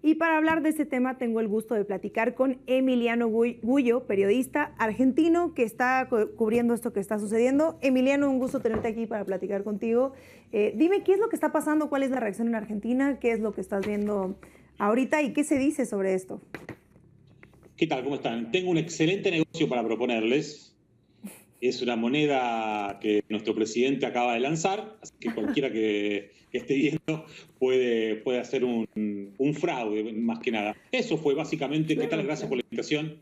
Y para hablar de este tema tengo el gusto de platicar con Emiliano Gullo, periodista argentino que está cubriendo esto que está sucediendo. Emiliano, un gusto tenerte aquí para platicar contigo. Dime, ¿qué es lo que está pasando? ¿Cuál es la reacción en Argentina? ¿Qué es lo que estás viendo ahorita y qué se dice sobre esto? ¿Qué tal? ¿Cómo están? Tengo un excelente negocio para proponerles. Es una moneda que nuestro presidente acaba de lanzar, así que cualquiera que esté viendo puede hacer un fraude, más que nada. Eso fue básicamente, ¿qué tal? Gracias por la invitación.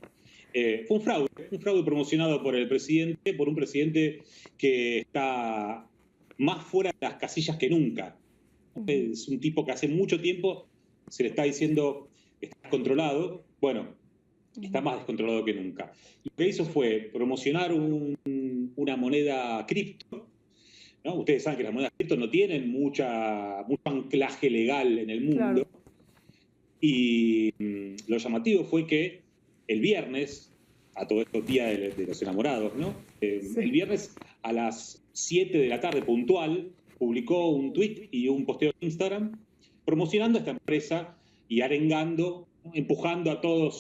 Fue un fraude promocionado por el presidente, por un presidente que está más fuera de las casillas que nunca. Es un tipo que hace mucho tiempo se le está diciendo está controlado. Bueno, está más descontrolado que nunca. Lo que hizo fue promocionar una moneda cripto, ¿no? Ustedes saben que las monedas cripto no tienen mucho anclaje legal en el mundo. Claro. Y lo llamativo fue que el viernes, a todo esto día de los enamorados, ¿no? Sí. El viernes a las 7 de la tarde puntual, publicó un tweet y un posteo en Instagram promocionando esta empresa y arengando, ¿no? Empujando a toda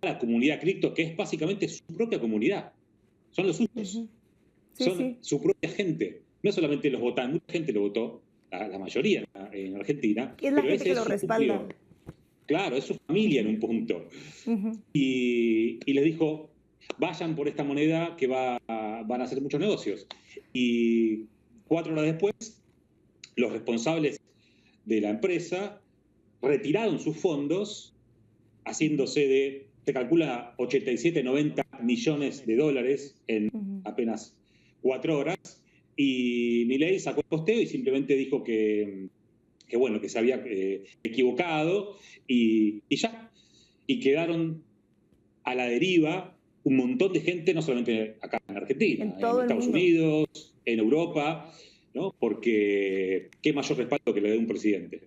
la comunidad cripto, que es básicamente su propia comunidad. Son los suyos. Sí, Son sí. su propia gente. No solamente los votantes, mucha gente lo votó, la mayoría en Argentina. Y es la pero gente ese que es lo su respalda. núcleo. Claro, es su familia en un punto. Ujú. Y les dijo, vayan por esta moneda que van a hacer muchos negocios. Y 4 horas después, los responsables de la empresa retiraron sus fondos, haciéndose de, se calcula, 87, 90 millones de dólares en apenas 4 horas. Y Milei sacó el posteo y simplemente dijo que bueno, que se había equivocado y ya. Y quedaron a la deriva un montón de gente, no solamente acá en Argentina, En en todo el Estados mundo. Unidos, en Europa, ¿no? Porque qué mayor respaldo que le dé un presidente.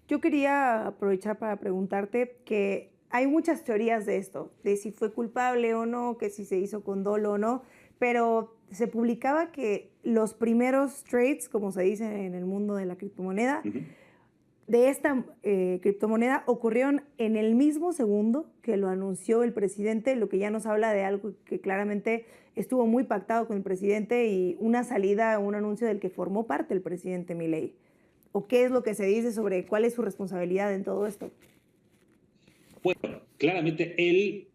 Yo quería aprovechar para preguntarte que hay muchas teorías de esto, de si fue culpable o no, que si se hizo con dolo o no, pero se publicaba que los primeros trades, como se dice en el mundo de la criptomoneda, de esta criptomoneda ocurrieron en el mismo segundo que lo anunció el presidente, lo que ya nos habla de algo que claramente estuvo muy pactado con el presidente y una salida, un anuncio del que formó parte el presidente Milei. ¿O qué es lo que se dice sobre cuál es su responsabilidad en todo esto? Bueno, claramente él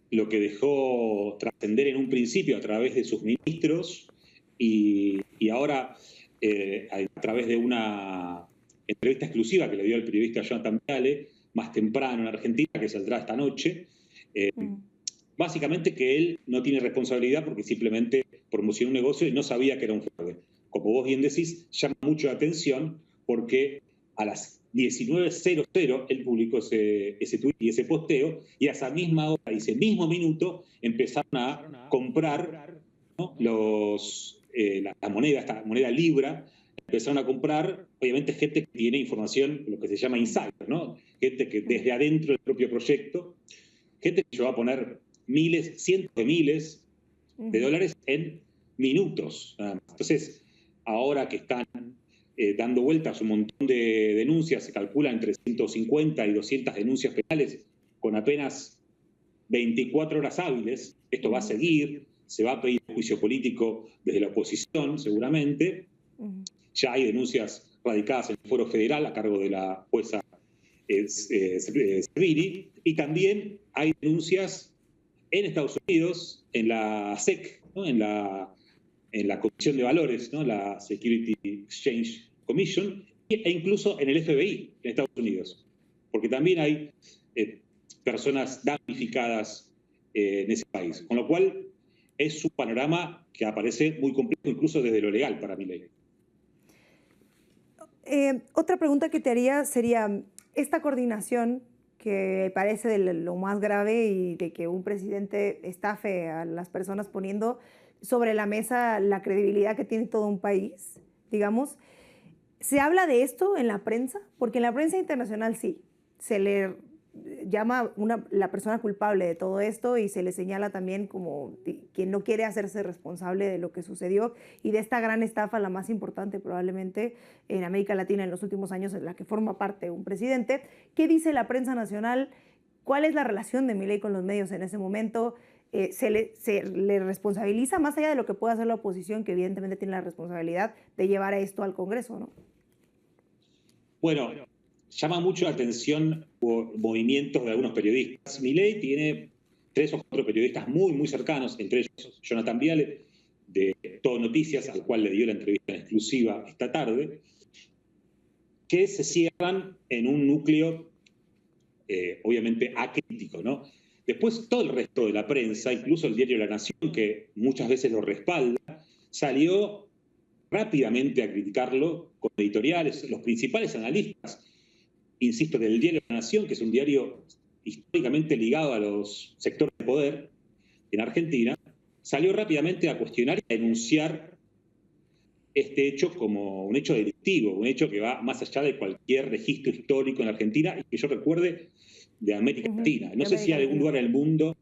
lo que dejó trascender en un principio a través de sus ministros y ahora a través de una entrevista exclusiva que le dio el periodista Jonathan Viale más temprano en Argentina, que saldrá esta noche, básicamente que él no tiene responsabilidad porque simplemente promocionó un negocio y no sabía que era un fraude. Como vos bien decís, llama mucho la atención porque a las 19:00 él publicó ese tuit y ese posteo, y a esa misma hora y ese mismo minuto empezaron a comprar, ¿no? La moneda, esta moneda Libra, empezaron a comprar, obviamente, gente que tiene información, lo que se llama insider, ¿no? Gente que desde adentro del propio proyecto, gente que va a poner miles, cientos de miles de dólares en minutos. Entonces, ahora que están dando vueltas un montón de denuncias, se calcula entre 150 y 200 denuncias penales con apenas 24 horas hábiles. Esto va a seguir, se va a pedir juicio político desde la oposición, seguramente. Ya hay denuncias radicadas en el Foro Federal a cargo de la jueza Servini, y también hay denuncias en Estados Unidos, en la SEC, ¿no? en la Comisión de Valores, ¿no? La Security Exchange Commission, e incluso en el FBI en Estados Unidos, porque también hay personas damnificadas en ese país, con lo cual es un panorama que aparece muy complejo incluso desde lo legal para Milei. Otra pregunta que te haría sería, esta coordinación que parece de lo más grave y de que un presidente estafe a las personas poniendo sobre la mesa la credibilidad que tiene todo un país, digamos, ¿se habla de esto en la prensa? Porque en la prensa internacional sí, llama la persona culpable de todo esto y se le señala también como quien no quiere hacerse responsable de lo que sucedió y de esta gran estafa, la más importante probablemente en América Latina en los últimos años, en la que forma parte un presidente. ¿Qué dice la prensa nacional? ¿Cuál es la relación de Milei con los medios en ese momento? Se le responsabiliza, más allá de lo que pueda hacer la oposición, que evidentemente tiene la responsabilidad de llevar a esto al Congreso, ¿no? Bueno, llama mucho la atención movimientos de algunos periodistas. Milei tiene 3 o 4 periodistas muy, muy cercanos, entre ellos Jonathan Viale, de Todo Noticias, al cual le dio la entrevista en exclusiva esta tarde, que se cierran en un núcleo obviamente acrítico, ¿no? Después todo el resto de la prensa, incluso el diario La Nación, que muchas veces lo respalda, salió rápidamente a criticarlo con editoriales. Los principales analistas, insisto, del diario La Nación, que es un diario históricamente ligado a los sectores de poder en Argentina, salió rápidamente a cuestionar y a denunciar este hecho como un hecho delictivo, un hecho que va más allá de cualquier registro histórico en Argentina y que yo recuerde de América Latina. No sé si hay algún lugar en el mundo,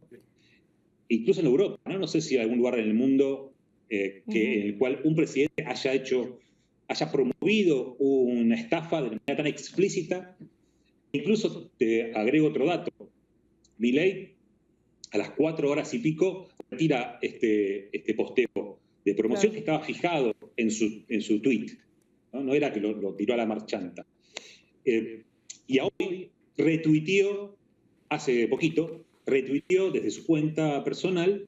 incluso en Europa, no sé si hay algún lugar en el mundo en el cual un presidente haya promovido una estafa de manera tan explícita. Incluso te agrego otro dato. Milei, a las 4 horas y pico, retira este posteo de promoción que estaba fijado en su tweet. No era que lo tiró a la marchanta. Y hoy retuiteó, hace poquito, desde su cuenta personal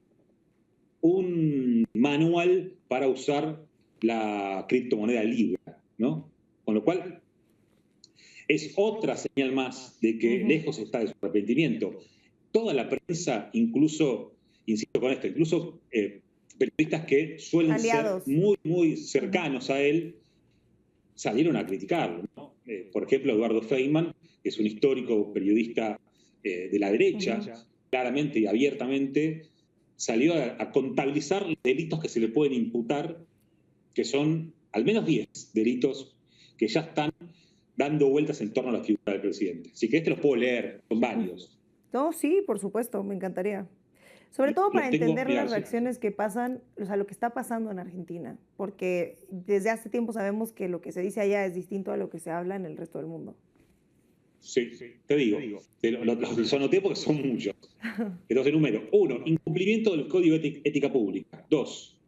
un manual para usar la criptomoneda Libra, ¿no? Con lo cual es otra señal más de que lejos está de su arrepentimiento. Toda la prensa, incluso, insisto con esto, incluso periodistas que suelen aliados, ser muy, muy cercanos a él, salieron a criticarlo, ¿no? Por ejemplo, Eduardo Feynman, que es un histórico periodista de la derecha, claramente y abiertamente salió a contabilizar los delitos que se le pueden imputar, que son al menos 10 delitos que ya están dando vueltas en torno a la figura del presidente. Así que los puedo leer, son varios. No, sí, por supuesto, me encantaría. Sobre todo para entender las reacciones que pasan, o sea, lo que está pasando en Argentina, porque desde hace tiempo sabemos que lo que se dice allá es distinto a lo que se habla en el resto del mundo. Sí, te digo, los anoté porque son muchos. Entonces, número 1, incumplimiento del Código de Ética Pública. 2,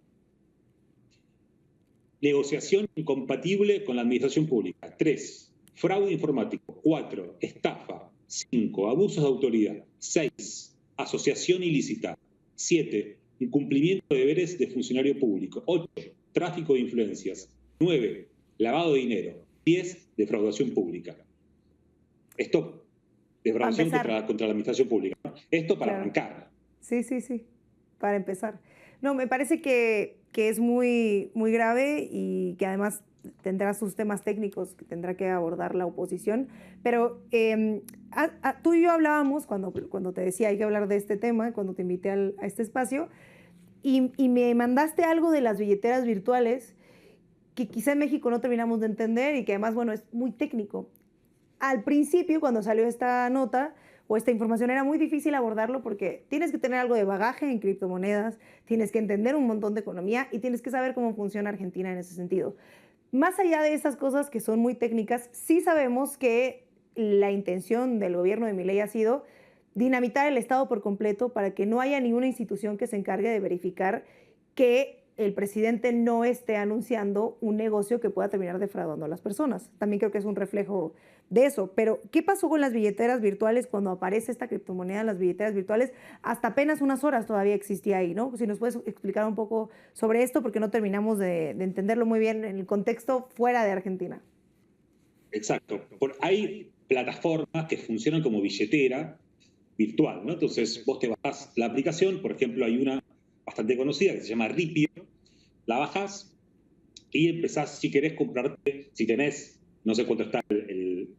negociación incompatible con la administración pública. 3, fraude informático. 4, estafa. 5, abusos de autoridad. 6, asociación ilícita. 7, incumplimiento de deberes de funcionario público. 8, tráfico de influencias. 9, lavado de dinero. 10, defraudación pública. Esto, defraudación contra la administración pública, ¿no? Esto para arrancar. Sí, para empezar. No, me parece que es muy, muy grave y que además tendrá sus temas técnicos que tendrá que abordar la oposición. Pero tú y yo hablábamos cuando te decía hay que hablar de este tema, cuando te invité a este espacio, y me mandaste algo de las billeteras virtuales que quizá en México no terminamos de entender y que además, bueno, es muy técnico. Al principio, cuando salió esta nota o esta información, era muy difícil abordarlo porque tienes que tener algo de bagaje en criptomonedas, tienes que entender un montón de economía y tienes que saber cómo funciona Argentina en ese sentido. Más allá de esas cosas que son muy técnicas, sí sabemos que la intención del gobierno de Milei ha sido dinamitar el Estado por completo para que no haya ninguna institución que se encargue de verificar que el presidente no esté anunciando un negocio que pueda terminar defraudando a las personas. También creo que es un reflejo de eso. Pero, ¿qué pasó con las billeteras virtuales cuando aparece esta criptomoneda en las billeteras virtuales? Hasta apenas unas horas todavía existía ahí, ¿no? Si nos puedes explicar un poco sobre esto, porque no terminamos de entenderlo muy bien en el contexto fuera de Argentina. Exacto. Hay plataformas que funcionan como billetera virtual, ¿no? Entonces, vos te bajás la aplicación, por ejemplo, hay una bastante conocida que se llama Ripio, la bajás y empezás, si querés comprarte, si tenés, no sé cuánto está el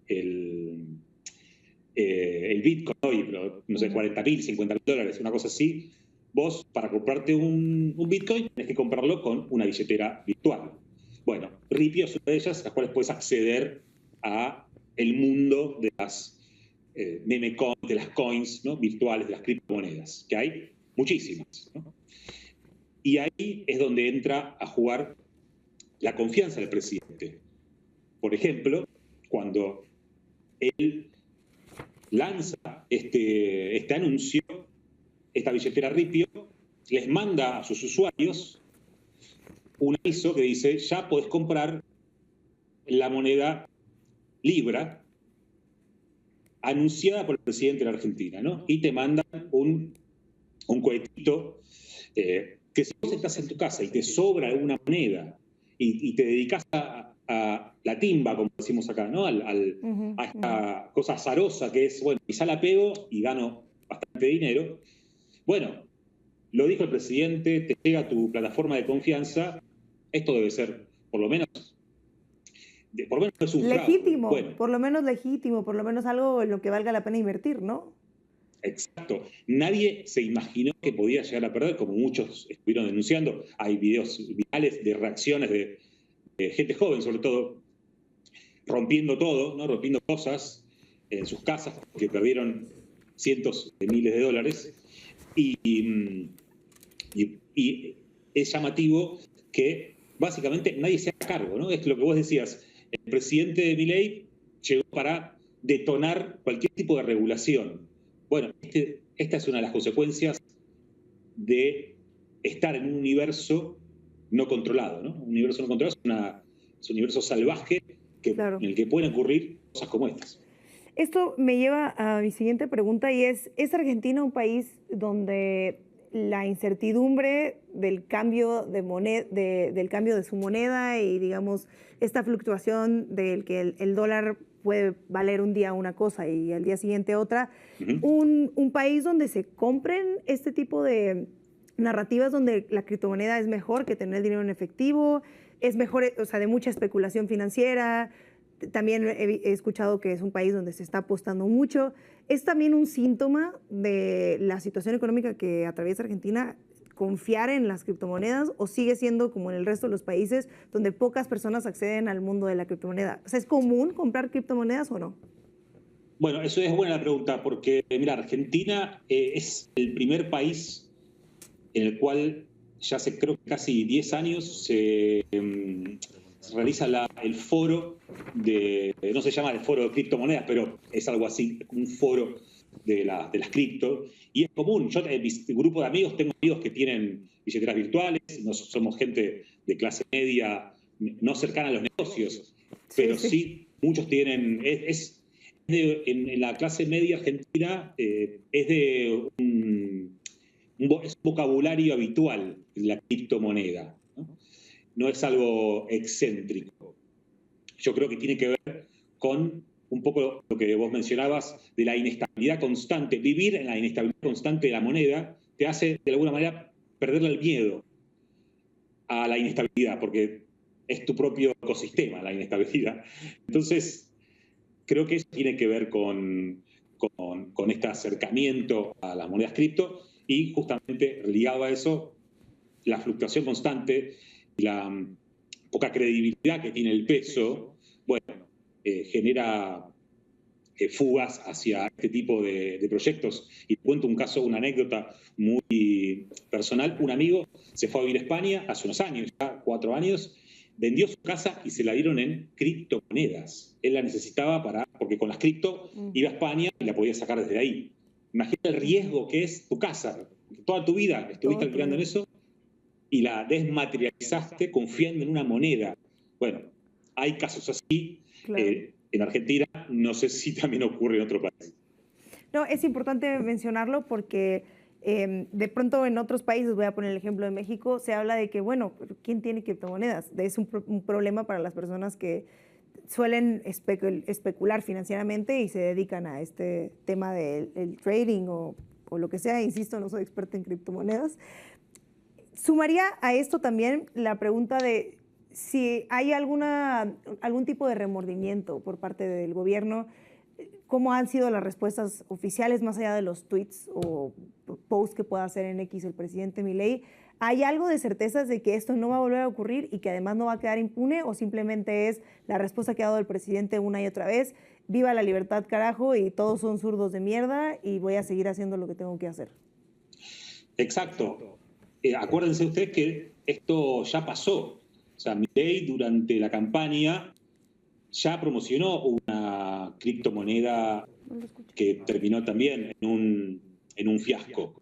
Bitcoin hoy, pero no sé, 40.000, 50.000 dólares, una cosa así, vos para comprarte un Bitcoin tenés que comprarlo con una billetera virtual. Bueno, Ripio es una de ellas, las cuales puedes acceder a el mundo de las meme coin, de las coins, ¿no?, virtuales, de las criptomonedas, que hay muchísimas, ¿no? Y ahí es donde entra a jugar la confianza del presidente. Por ejemplo, cuando él lanza este anuncio, esta billetera Ripio, les manda a sus usuarios un aviso que dice: ya podés comprar la moneda Libra anunciada por el presidente de la Argentina, ¿no? Y te mandan un cohetito que si vos estás en tu casa y te sobra alguna moneda y te dedicas a la timba, como decimos acá, ¿no? A esta cosa azarosa que es, bueno, quizá la pego y gano bastante dinero. Bueno, lo dijo el presidente, te llega a tu plataforma de confianza, esto debe ser, por lo menos es un legítimo, fraude. Bueno, por lo menos legítimo, por lo menos algo en lo que valga la pena invertir, ¿no? Exacto. Nadie se imaginó que podía llegar a perder, como muchos estuvieron denunciando. Hay videos virales de reacciones de gente joven, sobre todo, rompiendo todo, ¿no?, rompiendo cosas en sus casas, que perdieron cientos de miles de dólares. Y es llamativo que básicamente nadie se haga cargo, ¿no? Es lo que vos decías. El presidente Milei llegó para detonar cualquier tipo de regulación. Bueno, esta es una de las consecuencias de estar en un universo no controlado, ¿no? Un universo no controlado es un universo salvaje Claro. en el que pueden ocurrir cosas como estas. Esto me lleva a mi siguiente pregunta y ¿es Argentina un país donde la incertidumbre del cambio de del cambio de su moneda y, digamos, esta fluctuación del que el dólar puede valer un día una cosa y al día siguiente otra, un país donde se compren este tipo de narrativas donde la criptomoneda es mejor que tener dinero en efectivo, es mejor, o sea, de mucha especulación financiera? También he escuchado que es un país donde se está apostando mucho. ¿Es también un síntoma de la situación económica que atraviesa Argentina confiar en las criptomonedas, o sigue siendo como en el resto de los países donde pocas personas acceden al mundo de la criptomoneda? O sea, ¿es común comprar criptomonedas o no? Bueno, eso es buena la pregunta, porque, mira, Argentina es el primer país en el cual ya hace, creo que casi 10 años se realiza el foro no se llama el foro de criptomonedas, pero es algo así, un foro de las cripto, y es común. Yo en mi grupo de amigos tengo amigos que tienen billeteras virtuales, no somos gente de clase media, no cercana a los negocios, pero sí muchos tienen, en la clase media argentina es de es un vocabulario habitual la criptomoneda, ¿no? No es algo excéntrico. Yo creo que tiene que ver con un poco lo que vos mencionabas de la inestabilidad constante. Vivir en la inestabilidad constante de la moneda te hace, de alguna manera, perderle el miedo a la inestabilidad, porque es tu propio ecosistema la inestabilidad. Entonces, creo que eso tiene que ver con este acercamiento a las monedas cripto, y justamente ligado a eso, la fluctuación constante y la poca credibilidad que tiene el peso, bueno, genera fugas hacia este tipo de proyectos. Y cuento un caso, una anécdota muy personal. Un amigo se fue a vivir a España hace unos años, ya 4 años, vendió su casa y se la dieron en criptomonedas. Él la necesitaba porque con las cripto iba a España y la podía sacar desde ahí. Imagina el riesgo que es tu casa. Toda tu vida estuviste alquilando en eso y la desmaterializaste confiando en una moneda. Bueno, hay casos así. Claro. En Argentina, no sé si también ocurre en otro país. No, es importante mencionarlo porque de pronto en otros países, voy a poner el ejemplo de México, se habla de que, bueno, ¿quién tiene criptomonedas? Es un problema para las personas que suelen especular financieramente y se dedican a este tema del trading o lo que sea. Insisto, no soy experta en criptomonedas. Sumaría a esto también la pregunta de si hay algún tipo de remordimiento por parte del gobierno. ¿Cómo han sido las respuestas oficiales, más allá de los tweets o posts que pueda hacer en X el presidente Milei, ¿Hay algo de certezas de que esto no va a volver a ocurrir y que además no va a quedar impune, o simplemente es la respuesta que ha dado el presidente una y otra vez: viva la libertad, carajo, y todos son zurdos de mierda y voy a seguir haciendo lo que tengo que hacer? Exacto. Acuérdense ustedes que esto ya pasó. O sea, Milei durante la campaña ya promocionó una criptomoneda que terminó también en un fiasco.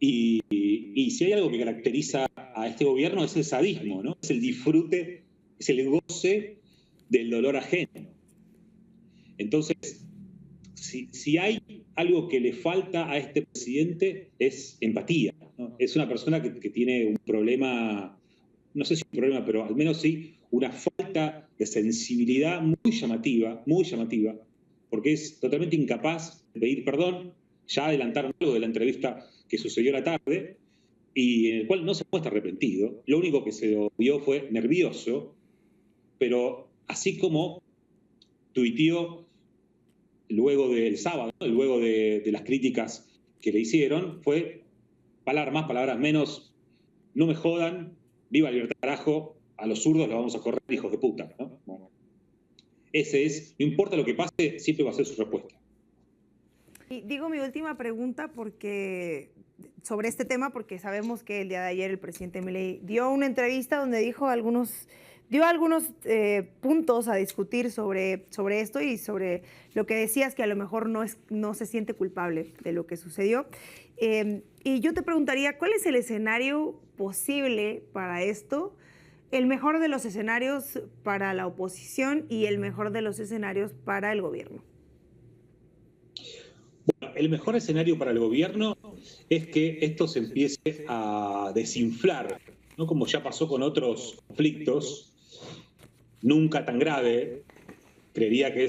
Y si hay algo que caracteriza a este gobierno es el sadismo, ¿no? Es el disfrute, es el goce del dolor ajeno. Entonces, si hay algo que le falta a este presidente es empatía, ¿no? Es una persona que tiene un problema, no sé si un problema, pero al menos sí una falta de sensibilidad muy llamativa, porque es totalmente incapaz de pedir perdón. Ya adelantaron algo de la entrevista que sucedió la tarde, y en el cual no se muestra arrepentido. Lo único que se lo vio fue nervioso, pero así como tuiteó luego del sábado, ¿no? Luego de las críticas que le hicieron, fue palabras más, palabras menos: no me jodan, viva la libertad, carajo, a los zurdos los vamos a correr, hijos de puta, ¿no? Bueno, ese es, no importa lo que pase, siempre va a ser su respuesta. Y digo mi última pregunta sobre este tema, porque sabemos que el día de ayer el presidente Milei dio una entrevista donde dio algunos puntos a discutir sobre esto, y sobre lo que decías, que a lo mejor no se siente culpable de lo que sucedió. Y yo te preguntaría, ¿cuál es el escenario posible para esto? El mejor de los escenarios para la oposición y el mejor de los escenarios para el gobierno. Bueno, el mejor escenario para el gobierno es que esto se empiece a desinflar, ¿no? Como ya pasó con otros conflictos, nunca tan grave. Creo que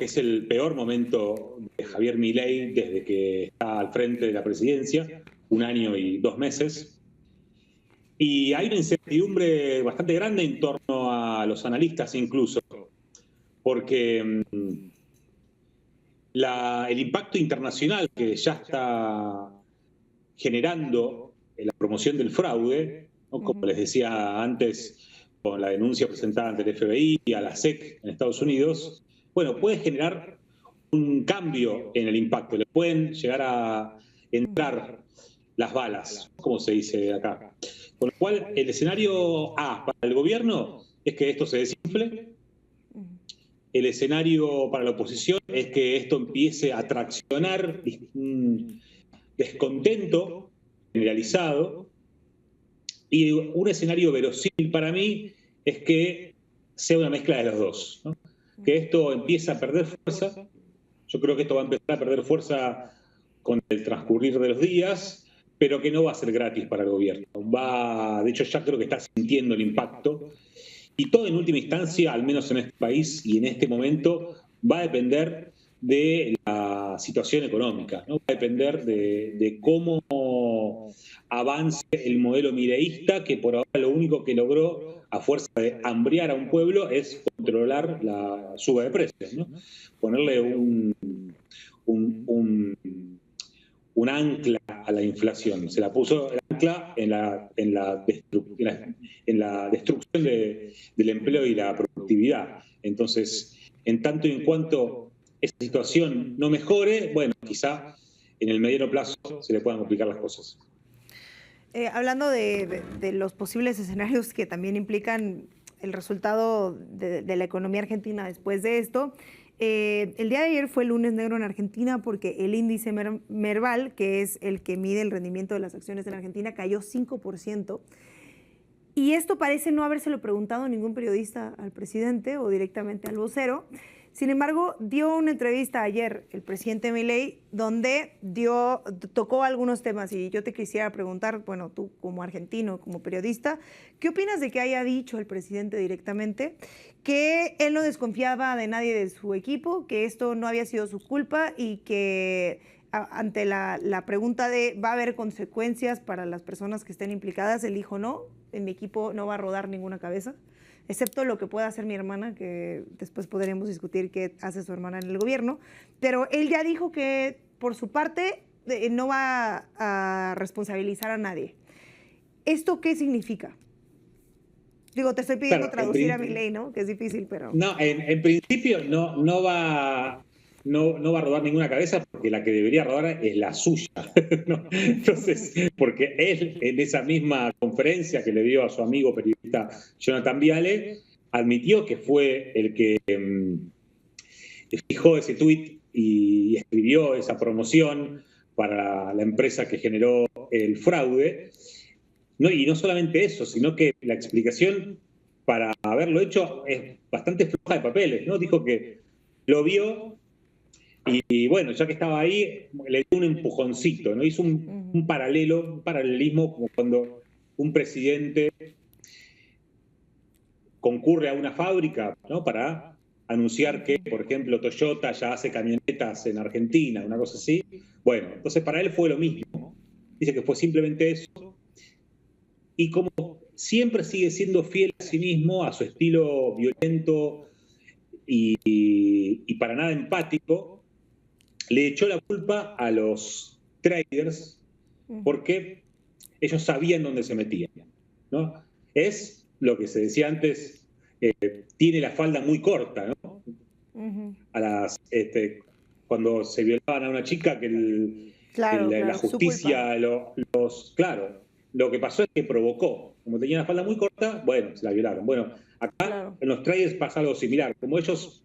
es el peor momento de Javier Milei desde que está al frente de la presidencia, 1 año y 2 meses. Y hay una incertidumbre bastante grande en torno a los analistas incluso, porque el impacto internacional que ya está generando en la promoción del fraude, ¿no? Como les decía antes, con la denuncia presentada ante el FBI y a la SEC en Estados Unidos, bueno, puede generar un cambio en el impacto. Le pueden llegar a entrar las balas, como se dice acá. Con lo cual, el escenario A para el gobierno es que esto se desinfle. El escenario para la oposición es que esto empiece a traccionar un descontento generalizado. Y un escenario verosímil para mí es que sea una mezcla de los dos, ¿no? Que esto empiece a perder fuerza. Yo creo que esto va a empezar a perder fuerza con el transcurrir de los días, pero que no va a ser gratis para el gobierno. De hecho, ya creo que está sintiendo el impacto. Y todo en última instancia, al menos en este país y en este momento, va a depender de la situación económica, ¿no? Va a depender de cómo avance el modelo mileísta, que por ahora lo único que logró, a fuerza de hambrear a un pueblo, es controlar la suba de precios, ¿no? Ponerle un ancla a la inflación. Se la puso el ancla en la destrucción del empleo y la productividad. Entonces, en tanto y en cuanto esa situación no mejore, bueno, quizá en el mediano plazo se le puedan complicar las cosas. Hablando de los posibles escenarios que también implican el resultado de la economía argentina después de esto, el día de ayer fue el lunes negro en Argentina, porque el índice Merval, que es el que mide el rendimiento de las acciones en Argentina, cayó 5%. Y esto parece no habérselo preguntado ningún periodista al presidente o directamente al vocero. Sin embargo, dio una entrevista ayer el presidente Milei donde tocó algunos temas, y yo te quisiera preguntar, bueno, tú como argentino, como periodista, ¿qué opinas de que haya dicho el presidente directamente que él no desconfiaba de nadie de su equipo, que esto no había sido su culpa, y que ante la pregunta de ¿va a haber consecuencias para las personas que estén implicadas?, él dijo: no, en mi equipo no va a rodar ninguna cabeza, excepto lo que pueda hacer mi hermana, que después podremos discutir qué hace su hermana en el gobierno? Pero él ya dijo que por su parte no va a responsabilizar a nadie. ¿Esto qué significa? Digo, te estoy pidiendo traducir a Milei, ¿no? Que es difícil, pero... No, en principio no va a rodar ninguna cabeza porque la que debería rodar es la suya. ¿No? Entonces, porque él en esa misma conferencia que le dio a su amigo periodista Jonathan Viale, admitió que fue el que fijó ese tuit y escribió esa promoción para la empresa que generó el fraude. No, y no solamente eso, sino que la explicación para haberlo hecho es bastante floja de papeles, ¿no? Dijo que lo vio y bueno, ya que estaba ahí, le dio un empujoncito, ¿no? Hizo un paralelismo como cuando un presidente concurre a una fábrica, ¿no? Para anunciar que, por ejemplo, Toyota ya hace camionetas en Argentina, una cosa así. Bueno, entonces para él fue lo mismo. Dice que fue simplemente eso. Y como siempre sigue siendo fiel a sí mismo, a su estilo violento y para nada empático, le echó la culpa a los traders porque ellos sabían dónde se metían, ¿no? Es lo que se decía antes, tiene la falda muy corta, ¿no? Cuando se violaban a una chica, que la justicia, claro, lo que pasó es que provocó. Como tenía la falda muy corta, bueno, se la violaron. Bueno, acá en los traders pasa algo similar. Como ellos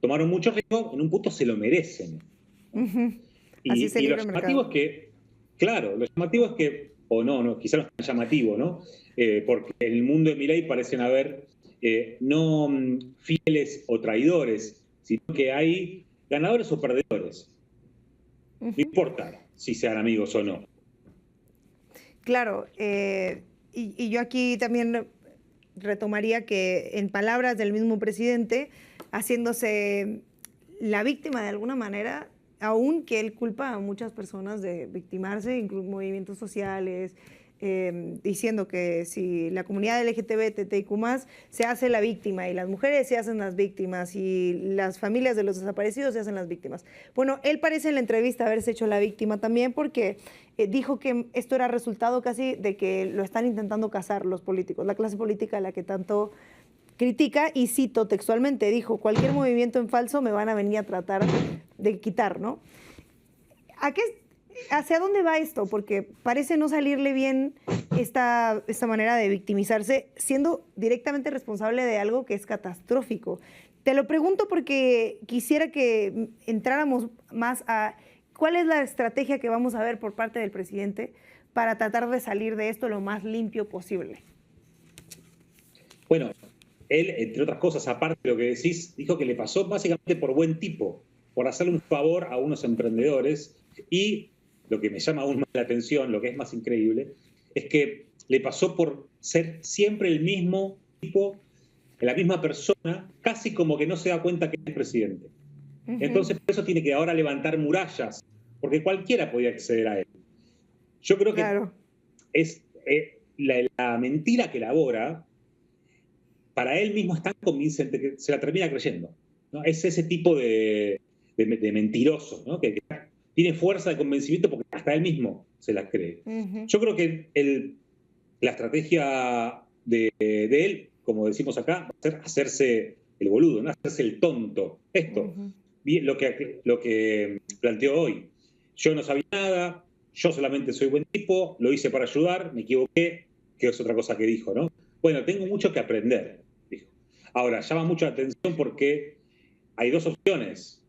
tomaron mucho riesgo, en un punto se lo merecen. Y lo llamativo es que, claro, lo llamativo es que, o no, quizás no es tan llamativo, ¿no? Porque en el mundo de Milei parecen haber no fieles o traidores, sino que hay ganadores o perdedores. No importa si sean amigos o no. Claro, y yo aquí también retomaría que en palabras del mismo presidente, haciéndose la víctima de alguna manera, aún que él culpa a muchas personas de victimarse, incluso movimientos sociales, diciendo que si la comunidad LGTBTIQ+, se hace la víctima y las mujeres se hacen las víctimas y las familias de los desaparecidos se hacen las víctimas. Bueno, él parece en la entrevista haberse hecho la víctima también porque dijo que esto era resultado casi de que lo están intentando cazar los políticos, la clase política a la que tanto critica, y cito textualmente, dijo, cualquier movimiento en falso me van a venir a tratar de quitar, ¿no? ¿Hacia dónde va esto? Porque parece no salirle bien esta manera de victimizarse, siendo directamente responsable de algo que es catastrófico. Te lo pregunto porque quisiera que entráramos más a cuál es la estrategia que vamos a ver por parte del presidente para tratar de salir de esto lo más limpio posible. Bueno, él, entre otras cosas, aparte de lo que decís, dijo que le pasó básicamente por buen tipo, por hacerle un favor a unos emprendedores, y lo que me llama aún más la atención, lo que es más increíble, es que le pasó por ser siempre el mismo tipo, la misma persona, casi como que no se da cuenta que es presidente. Entonces, por eso tiene que ahora levantar murallas, porque cualquiera podía acceder a él. Yo creo que es la mentira que elabora, para él mismo es tan convincente que se la termina creyendo, ¿no? Es ese tipo de mentiroso, ¿no? Que tiene fuerza de convencimiento porque hasta él mismo se la cree. Yo creo que la estrategia de él, como decimos acá, va a ser hacerse el boludo, ¿no? Hacerse el tonto. Esto, lo que planteó hoy. Yo no sabía nada, yo solamente soy buen tipo, lo hice para ayudar, me equivoqué, que es otra cosa que dijo, ¿no? Bueno, tengo mucho que aprender, dijo. Ahora, llama mucho la atención porque hay dos opciones.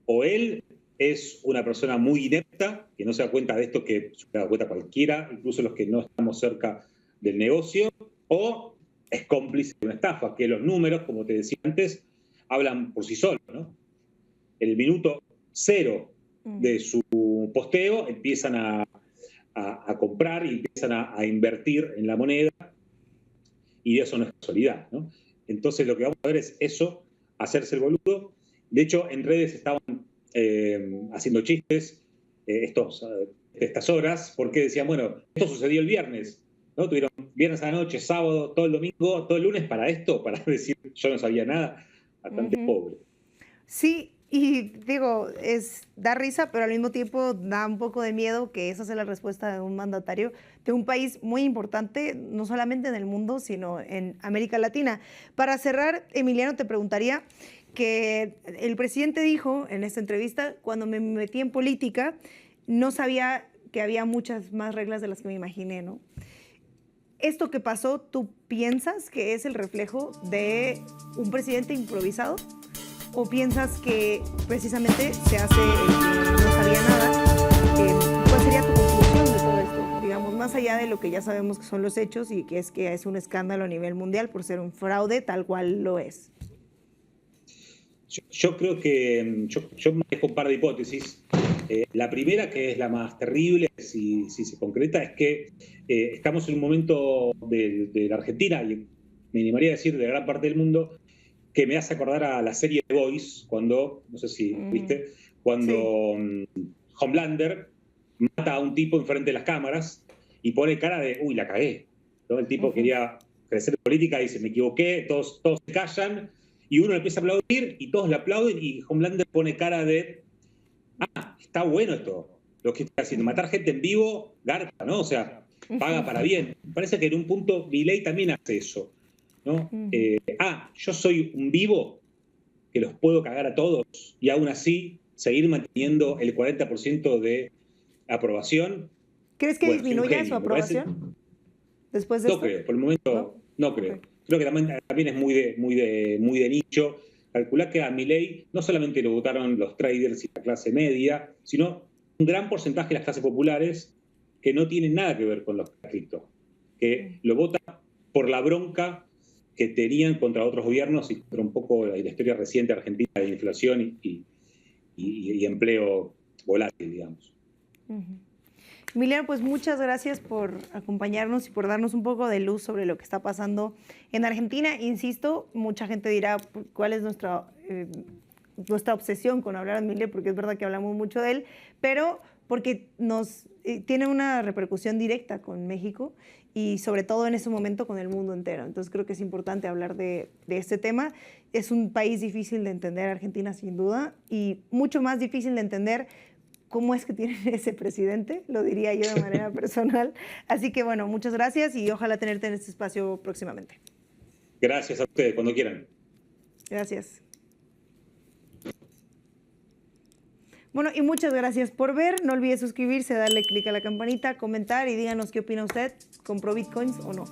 O él es una persona muy inepta, que no se da cuenta de esto, que se da cuenta cualquiera, incluso los que no estamos cerca del negocio, o es cómplice de una estafa, que los números, como te decía antes, hablan por sí solos, ¿no? El minuto cero de su posteo empiezan a comprar y empiezan a invertir en la moneda, y eso no es casualidad, ¿no? Entonces lo que vamos a ver es eso, hacerse el boludo. De hecho, en redes estaban haciendo chistes estas horas, porque decían, bueno, esto sucedió el viernes, ¿no? Tuvieron viernes a la noche, sábado, todo el domingo, todo el lunes para esto, para decir yo no sabía nada, bastante pobre. Sí, Y digo, da risa, pero al mismo tiempo da un poco de miedo que esa sea la respuesta de un mandatario de un país muy importante, no solamente en el mundo, sino en América Latina. Para cerrar, Emiliano, te preguntaría que el presidente dijo en esta entrevista, cuando me metí en política, no sabía que había muchas más reglas de las que me imaginé, ¿no? ¿Esto que pasó, tú piensas que es el reflejo de un presidente improvisado? ¿O piensas que precisamente se hace el que no sabía nada? ¿Cuál sería tu conclusión de todo esto? Digamos, más allá de lo que ya sabemos que son los hechos y que es un escándalo a nivel mundial por ser un fraude tal cual lo es. Yo creo que yo manejo un par de hipótesis. La primera, que es la más terrible, si se concreta, es que estamos en un momento de la Argentina, y me animaría a decir de gran parte del mundo, que me hace acordar a la serie The Boys, cuando, no sé si viste, cuando Homelander mata a un tipo enfrente de las cámaras y pone cara de, uy, la cagué, ¿no? El tipo quería crecer en política y dice, me equivoqué, todos se callan, y uno empieza a aplaudir y todos le aplauden y Homelander pone cara de, está bueno esto, lo que está haciendo, matar gente en vivo, garpa, ¿no? O sea, paga para bien. Parece que en un punto Milei también hace eso, ¿no? Yo soy un vivo que los puedo cagar a todos y aún así seguir manteniendo el 40% de aprobación. ¿Crees que disminuya su aprobación después de no esto? Creo, por el momento no creo. Okay. Creo que también es muy de nicho. Calculá que a Milei no solamente lo votaron los traders y la clase media, sino un gran porcentaje de las clases populares que no tienen nada que ver con los cripto, que lo votan por la bronca que tenían contra otros gobiernos y contra un poco la historia reciente argentina de inflación y empleo volátil, digamos. Emiliano, pues muchas gracias por acompañarnos y por darnos un poco de luz sobre lo que está pasando en Argentina. Insisto, mucha gente dirá cuál es nuestra obsesión con hablar de Milei, porque es verdad que hablamos mucho de él, pero porque tiene una repercusión directa con México y sobre todo en ese momento con el mundo entero. Entonces creo que es importante hablar de este tema. Es un país difícil de entender, Argentina sin duda, y mucho más difícil de entender cómo es que tienen ese presidente, lo diría yo de manera personal. Así que bueno, muchas gracias y ojalá tenerte en este espacio próximamente. Gracias a ustedes, cuando quieran. Gracias. Bueno, y muchas gracias por ver. No olvide suscribirse, darle clic a la campanita, comentar y díganos qué opina usted. ¿Compró bitcoins o no?